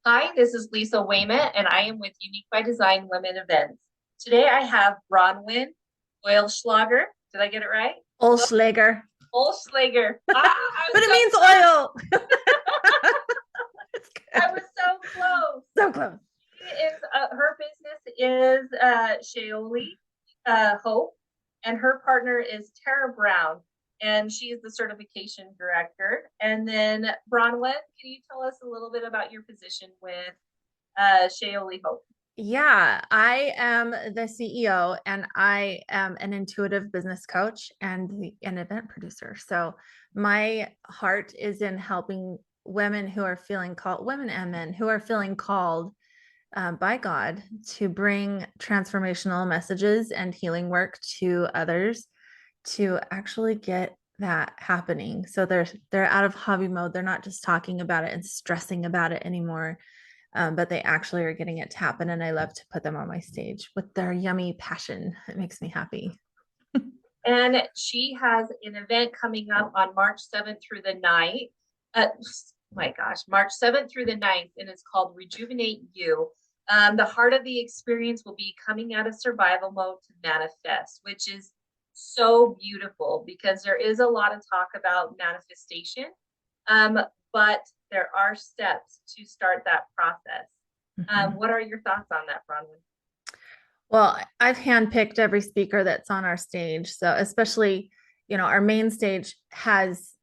Hi, this is Lisa Wayment, and I am with Unique by Design Women Events. Today I have Bronwyn Oilschlager. Did I get it right? Olschlager, Oilschlager. I but was it so means close. oil. It's I good. was so close. So close. Her business is Shaoli Hope, and her partner is Tara Brown, and she is the certification director. And then Bronwyn, can you tell us a little bit about your position with Shaoli Hope? Yeah, I am the CEO and I am an intuitive business coach and an event producer. So my heart is in helping women who are feeling called, women and men who are feeling called by God to bring transformational messages and healing work to others to actually get that happening. So they're out of hobby mode. They're not just talking about it and stressing about it anymore, but they actually are getting it to happen. And I love to put them on my stage with their yummy passion. It makes me happy. And she has an event coming up on March 7th through the 9th. My gosh, March 7th through the 9th, and it's called Rejuvenate You. The heart of the experience will be coming out of survival mode to manifest, which is so beautiful because there is a lot of talk about manifestation, um, but there are steps to start that process. Mhm. What are your thoughts on that, Bronwyn? Well, I've handpicked every speaker that's on our stage. So especially, our main stage has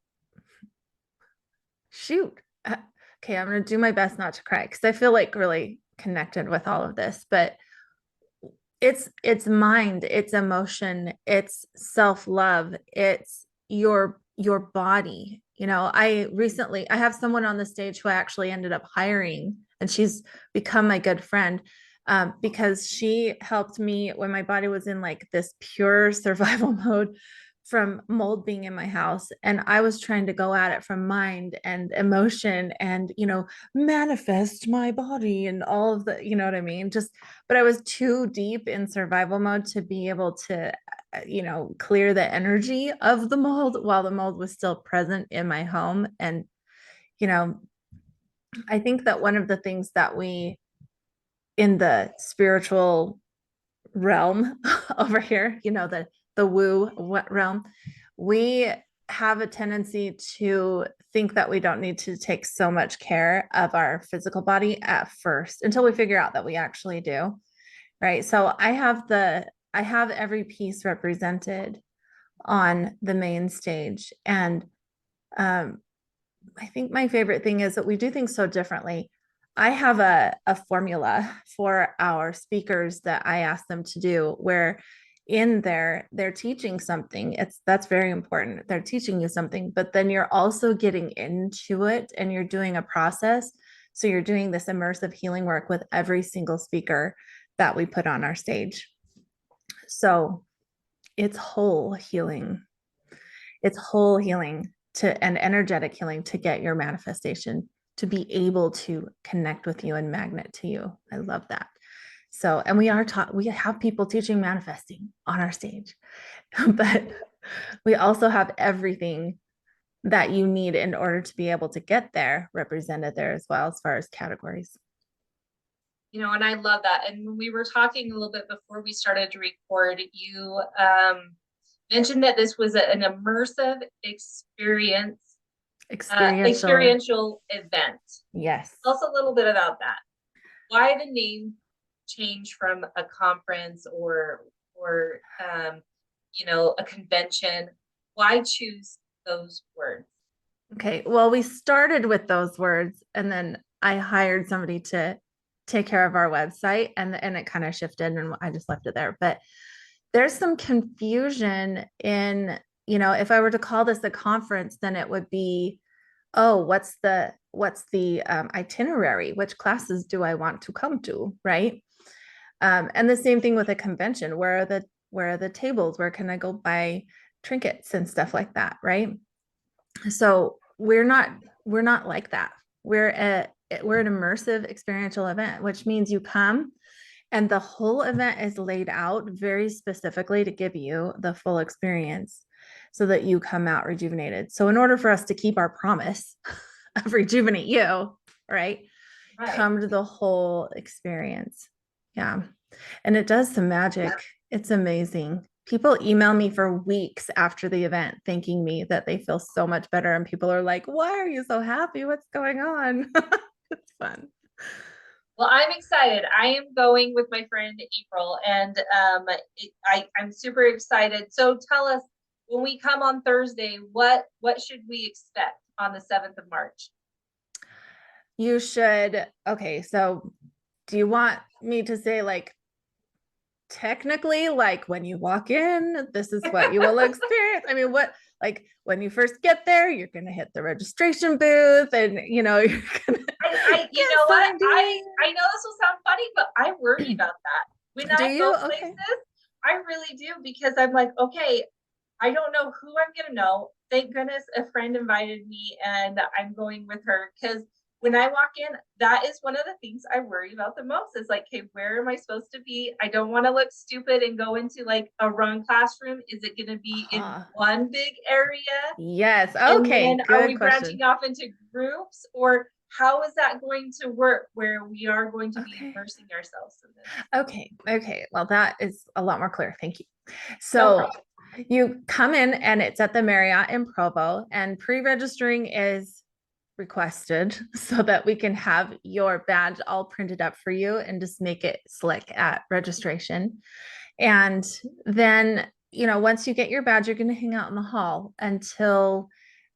shoot. Okay, I'm going to do my best not to cry because I feel like really connected with all of this, but it's mind, it's emotion, it's self-love, it's your body. I have someone on the stage who I actually ended up hiring, and she's become my good friend, because she helped me when my body was in like this pure survival mode from mold being in my house, and I was trying to go at it from mind and emotion and manifest my body and all of the, you know what I mean, just, but I was too deep in survival mode to be able to, clear the energy of the mold while the mold was still present in my home. And, you know, I think that one of the things that we in the spiritual realm over here, the woo what realm, we have a tendency to think that we don't need to take so much care of our physical body at first until we figure out that we actually do. Right. So I have every piece represented on the main stage. And um, I think my favorite thing is that we do things so differently. I have a formula for our speakers that I ask them to do where in there they're teaching something. That's very important. They're teaching you something, but then you're also getting into it and you're doing a process. So you're doing this immersive healing work with every single speaker that we put on our stage. So it's whole healing. It's whole healing to and energetic healing to get your manifestation to be able to connect with you and magnet to you. I love that. So, and we have people teaching manifesting on our stage, but we also have everything that you need in order to be able to get there represented there as well, as far as categories. And I love that. And when we were talking a little bit before we started to record, you mentioned that this was an immersive Experiential. experiential event. Yes. Tell us a little bit about that. Why the name change from a conference or a convention? Why choose those words? Okay. Well, we started with those words and then I hired somebody to take care of our website, and it kind of shifted and I just left it there. But there's some confusion in, if I were to call this a conference, then it would be, oh, what's the itinerary? Which classes do I want to come to? Right. And the same thing with a convention. Where are the tables? Where can I go buy trinkets and stuff like that? Right. So we're not like that. We're an immersive experiential event, which means you come and the whole event is laid out very specifically to give you the full experience so that you come out rejuvenated. So in order for us to keep our promise of rejuvenate you, right? Right. come to the whole experience. Yeah. And it does some magic. It's amazing. People email me for weeks after the event thanking me that they feel so much better. And people are like, why are you so happy? What's going on? It's fun. Well, I'm excited. I am going with my friend April, and I'm super excited. So tell us, when we come on Thursday, what should we expect on the 7th of March? You should. Okay. So do you want me to say, like, technically, like when you walk in, this is what you will experience? I mean, what, like when you first get there, you're going to hit the registration booth and, you know, you're going to You get know what? signed in. I know this will sound funny, but I worry about that. When Do I you? go Okay. places, I really do, because I'm like, okay, I don't know who I'm gonna know. Thank goodness a friend invited me and I'm going with her, because when I walk in, that is one of the things I worry about the most. Is like, okay, where am I supposed to be? I don't want to look stupid and go into like a wrong classroom. Is it gonna be in Huh. one big area? Yes. And Okay. then are Good we question. branching off into groups, or how is that going to work where we are going to be Okay. immersing ourselves in this? Okay. Okay. Well, that is a lot more clear. Thank you. No So problem. you come in and it's at the Marriott in Provo, and pre-registering is requested so that we can have your badge all printed up for you and just make it slick at registration. And then, you know, once you get your badge, you're going to hang out in the hall until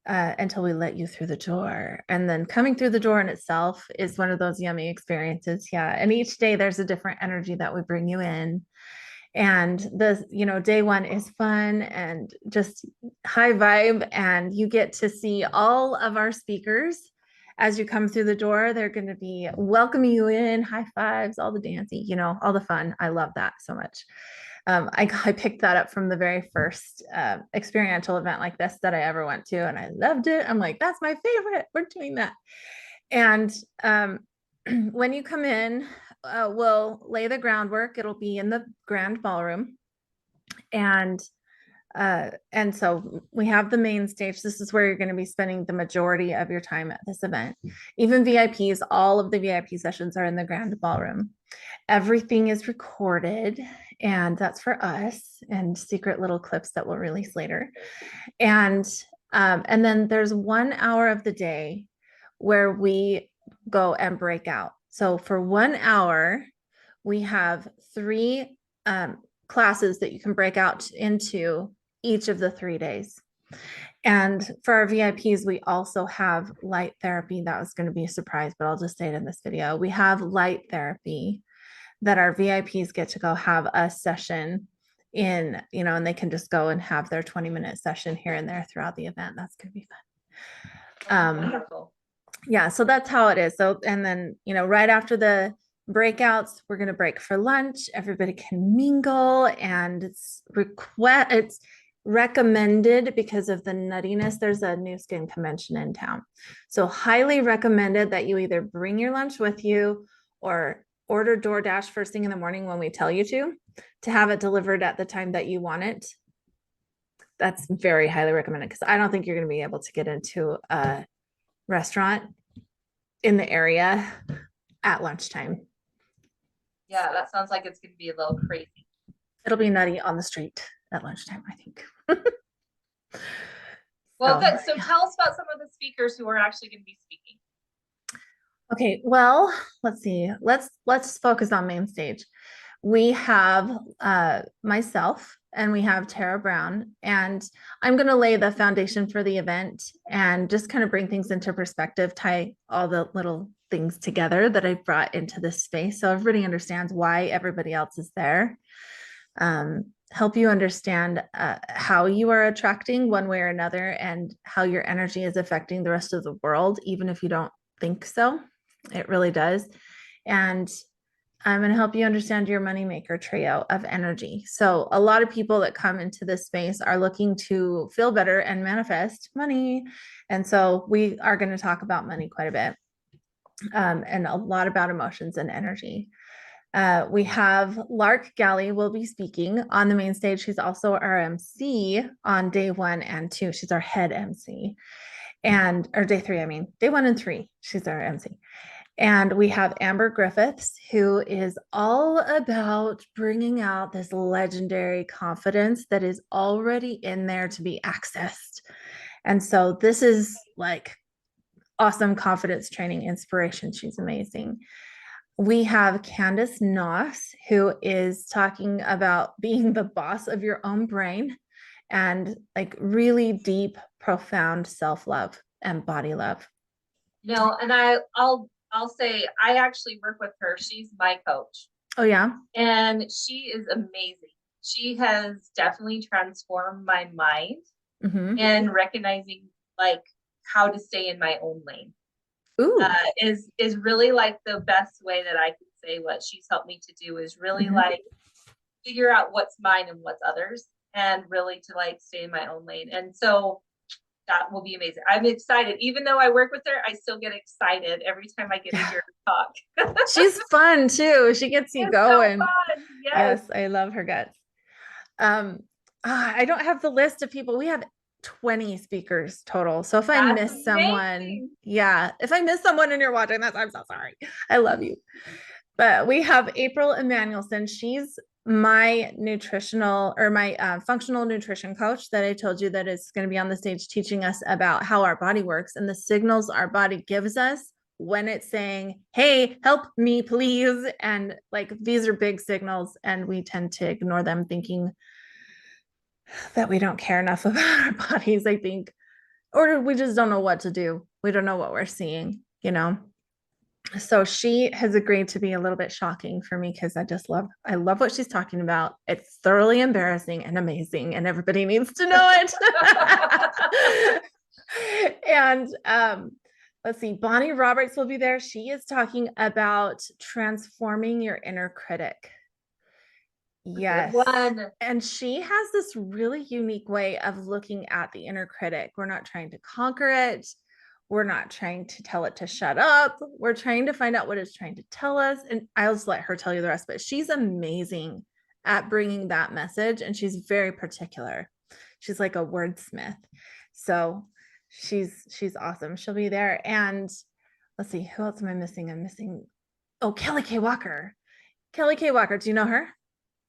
we let you through the door. And then coming through the door in itself is one of those yummy experiences. Yeah. And each day there's a different energy that we bring you in. And the, you know, day one is fun and just high vibe. And you get to see all of our speakers as you come through the door. They're going to be welcoming you in, high fives, all the dancing, you know, all the fun. I love that so much. I picked that up from the very first experiential event like this that I ever went to, and I loved it. I'm like, that's my favorite. We're doing that. And when you come in, we'll lay the groundwork. It'll be in the grand ballroom, and so we have the main stage. This is where you're going to be spending the majority of your time at this event. Even VIPs, all of the VIP sessions are in the grand ballroom. Everything is recorded, and that's for us and secret little clips that we'll release later. And then there's 1 hour of the day where we go and break out. So for 1 hour, we have three classes that you can break out into each of the 3 days. And for our VIPs, we also have light therapy. That was going to be a surprise, but I'll just say it in this video. We have light therapy that our VIPs get to go have a session in, you know, and they can just go and have their 20-minute session here and there throughout the event. That's going to be fun. Wonderful. Yeah, so that's how it is. So, and then, you know, right after the breakouts, we're going to break for lunch. Everybody can mingle, and it's recommended because of the nuttiness. There's a new skin convention in town. So highly recommended that you either bring your lunch with you or order DoorDash first thing in the morning when we tell you to have it delivered at the time that you want it. That's very highly recommended, because I don't think you're going to be able to get into a restaurant in the area at lunchtime. Yeah, that sounds like it's going to be a little crazy. It'll be nutty on the street at lunchtime, I think. Well, So, good. So tell us about some of the speakers who are actually going to be speaking. okay, well, let's see. Let's focus on main stage. We have myself and we have Tara Brown, and I'm going to lay the foundation for the event and just kind of bring things into perspective, tie all the little things together that I brought into this space so everybody understands why everybody else is there. Help you understand how you are attracting one way or another, and how your energy is affecting the rest of the world, even if you don't think so. It really does. And I'm going to help you understand your moneymaker trio of energy. So a lot of people that come into this space are looking to feel better and manifest money. And so we are going to talk about money quite a bit, and a lot about emotions and energy. We have Lark Galley will be speaking on the main stage. She's also our MC on day 1 and 2. She's our head MC. Or day 3, I mean, day 1 and 3, she's our MC. And we have Amber Griffiths, who is all about bringing out this legendary confidence that is already in there to be accessed. And so this is like awesome confidence training inspiration. She's amazing. We have Candace Noss, who is talking about being the boss of your own brain and like really deep, profound self-love and body love. No, and I'll say I actually work with her. She's my coach. Oh yeah. And she is amazing. She has definitely transformed my mind Mm-hmm. and recognizing like how to stay in my own lane. Ooh. Is really like the best way that I can say what she's helped me to do is really Mm-hmm. like figure out what's mine and what's others and really to like stay in my own lane. And so that will be amazing. I'm excited. Even though I work with her, I still get excited every time I get to hear her talk. She's fun too. She gets you It's so going. fun. Yes. Yes, I love her guts. Um, I don't have the list of people. We have 20 speakers total. So if I That's miss someone, amazing. yeah, if I miss someone and you're watching this, I'm so sorry. I love you. But we have April Emanuelson. She's my nutritional or my functional nutrition coach that I told you that is going to be on the stage teaching us about how our body works and the signals our body gives us when it's saying, hey, help me, please. And like these are big signals, and we tend to ignore them thinking that we don't care enough about our bodies, I think, or we just don't know what to do. We don't know what we're seeing, you know? So she has agreed to be a little bit shocking for me because I love what she's talking about. It's thoroughly embarrassing and amazing, and everybody needs to know it. And let's see, Bonnie Roberts will be there. She is talking about transforming your inner critic. Good Yes. one. And she has this really unique way of looking at the inner critic. We're not trying to conquer it. We're not trying to tell it to shut up. We're trying to find out what it's trying to tell us. And I'll just let her tell you the rest, but she's amazing at bringing that message. And she's very particular. She's like a wordsmith. So she's awesome. She'll be there. And let's see, who else am I missing? I'm missing, oh, Kelly K. Walker. Kelly K. Walker. Do you know her?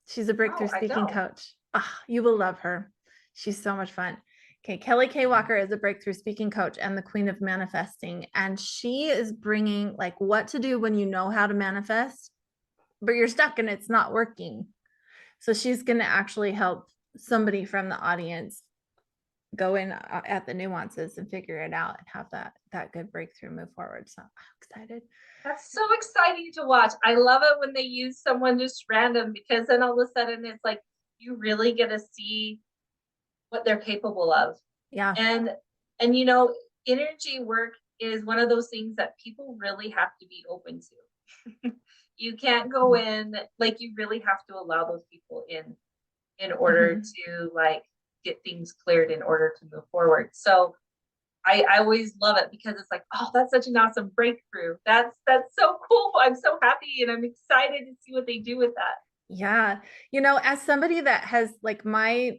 She's a breakthrough Oh, I speaking don't. coach. Ah, you will love her. She's so much fun. Okay, Kelly K. Walker is a breakthrough speaking coach and the queen of manifesting. And she is bringing like what to do when you know how to manifest, but you're stuck and it's not working. So she's going to actually help somebody from the audience go in at the nuances and figure it out and have that good breakthrough move forward. So I'm excited. That's so exciting to watch. I love it when they use someone just random because then all of a sudden it's like you really get to see what they're capable of. Yeah. And you know, energy work is one of those things that people really have to be open to. You can't go in like you really have to allow those people in order to like get things cleared in order to move forward. So I always love it because it's like, oh, that's such an awesome breakthrough. That's so cool. I'm so happy and I'm excited to see what they do with that. Yeah. You know, as somebody that has like my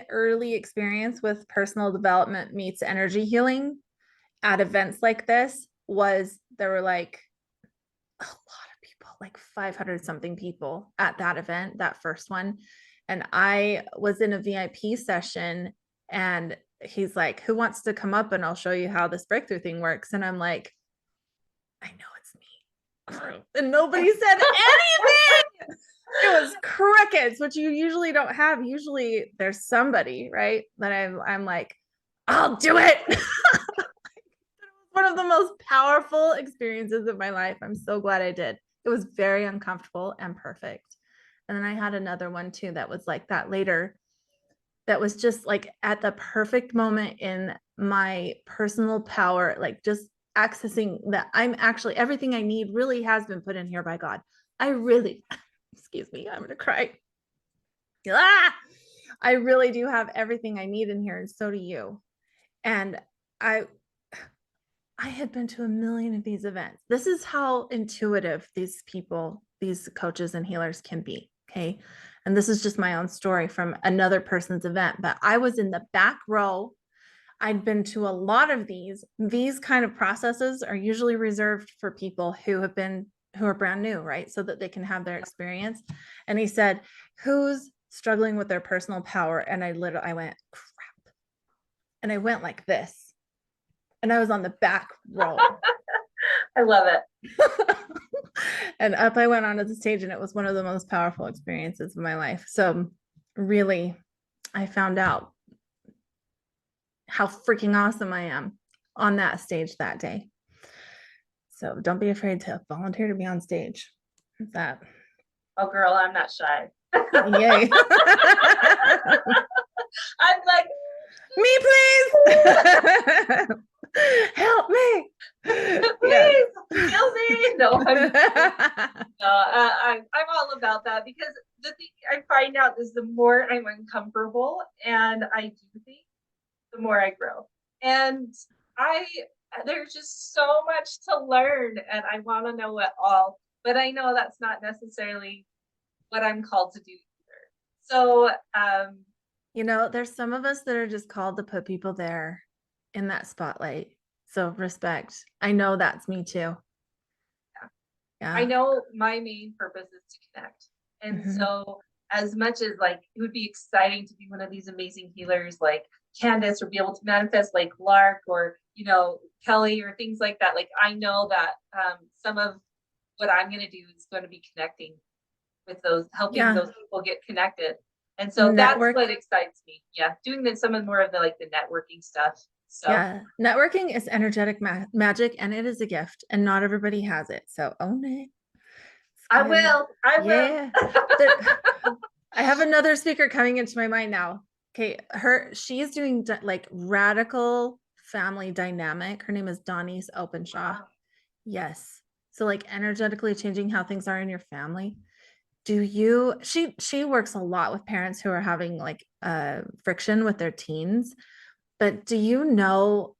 early experience with personal development meets energy healing at events like this was there were like a lot of people, like 500 something people at that event, that first one. And I was in a VIP session and he's like, who wants to come up and I'll show you how this breakthrough thing works? And I'm like, I know it's me. And nobody said anything. It was crickets, which you usually don't have. Usually there's somebody, right? That I'm like, I'll do it. One of the most powerful experiences of my life. I'm so glad I did. It was very uncomfortable and perfect. And then I had another one too that was like that later. That was just like at the perfect moment in my personal power, like just accessing that I'm actually everything I need really has been put in here by God. I really, excuse me, I'm going to cry. Ah, I really do have everything I need in here, and so do you. And I had been to a million of these events. This is how intuitive these people, these coaches and healers can be. Okay. And this is just my own story from another person's event, but I was in the back row. I'd been to a lot of these kind of processes are usually reserved for people who are brand new, right? So that they can have their experience. And he said, who's struggling with their personal power? And I went, crap. And I went like this. And I was on the back row. I love it. And up I went onto the stage, and it was one of the most powerful experiences of my life. So really, I found out how freaking awesome I am on that stage that day. So don't be afraid to volunteer to be on stage. That. Oh, girl, I'm not shy. Yay. I'm like, me, please. Help me. Please, kill me. No, I'm all about that, because the thing I find out is the more I'm uncomfortable and I do things, the more I grow. And I there's just so much to learn, and I want to know it all, but I know that's not necessarily what I'm called to do either. So there's some of us that are just called to put people there in that spotlight. So respect. I know that's me too. Yeah. I know my main purpose is to connect. And so as much as like it would be exciting to be one of these amazing healers like Candace, or be able to manifest like Lark, or Kelly, or things like that, like I know that some of what I'm going to do is going to be connecting with those, helping those people get connected. And so that's what excites me. Yeah, doing some of more of the networking stuff. So yeah, networking is energetic magic, and it is a gift, and not everybody has it. So own it. I will. I have another speaker coming into my mind now. Okay, she's doing like radical family dynamic. Her name is Donnie's Openshaw. Wow. Yes. So like energetically changing how things are in your family. She works a lot with parents who are having like friction with their teens. But do you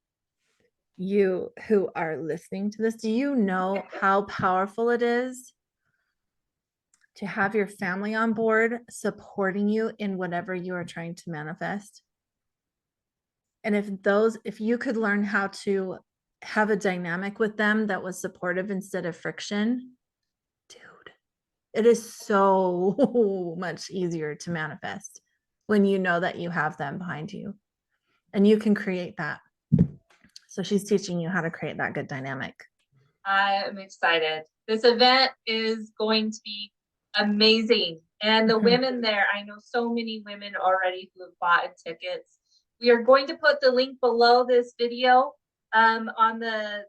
who are listening to this, do you know how powerful it is to have your family on board supporting you in whatever you are trying to manifest? And if you could learn how to have a dynamic with them that was supportive instead of friction, dude, it is so much easier to manifest when you know that you have them behind you and you can create that. So she's teaching you how to create that good dynamic. I am excited. This event is going to be amazing. And the women there, I know so many women already who have bought tickets. We are going to put the link below this video on the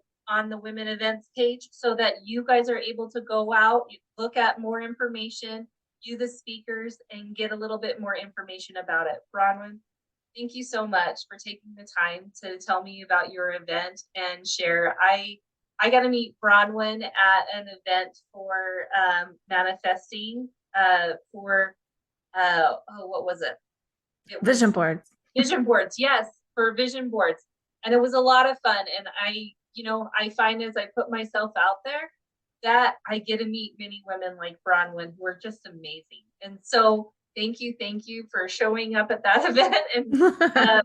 women events page, so that you guys are able to go out, look at more information, view the speakers, and get a little bit more information about it. Bronwyn, thank you so much for taking the time to tell me about your event and share. I got to meet Bronwyn at an event for manifesting for what was it? Vision boards. Vision boards, yes, for vision boards. And it was a lot of fun. And I find as I put myself out there that I get to meet many women like Bronwyn who are just amazing. And so thank you for showing up at that event and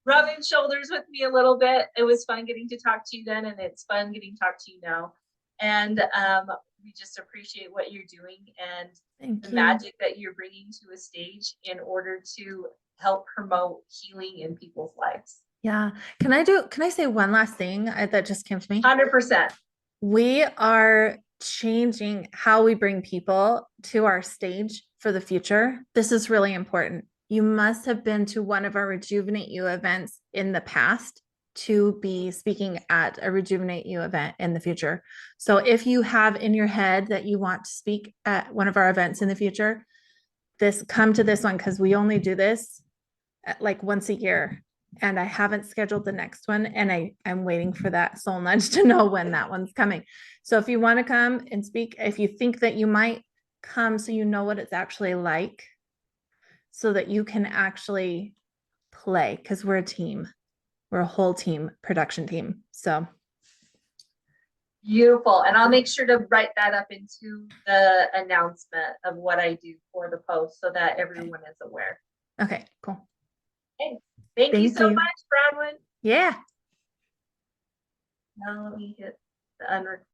rubbing shoulders with me a little bit. It was fun getting to talk to you then, and it's fun getting to talk to you now. And we just appreciate what you're doing and the magic that you're bringing to a stage in order to help promote healing in people's lives. Yeah. Can I say one last thing that just came to me? 100%. We are changing how we bring people to our stage for the future. This is really important. You must have been to one of our Rejuvenate You events in the past to be speaking at a Rejuvenate You event in the future. So if you have in your head that you want to speak at one of our events in the future, come to this one, because we only do this like once a year. And I haven't scheduled the next one, and I'm waiting for that soul nudge to know when that one's coming. So if you want to come and speak, if you think that you might come, so you know what it's actually like, so that you can actually play, because we're a team. We're a whole team, production team. So beautiful. And I'll make sure to write that up into the announcement of what I do for the post, so that everyone is aware. Okay, cool. Okay. Thank you Thank so you. much, Bronwyn. Yeah. Now let me hit the unrecord.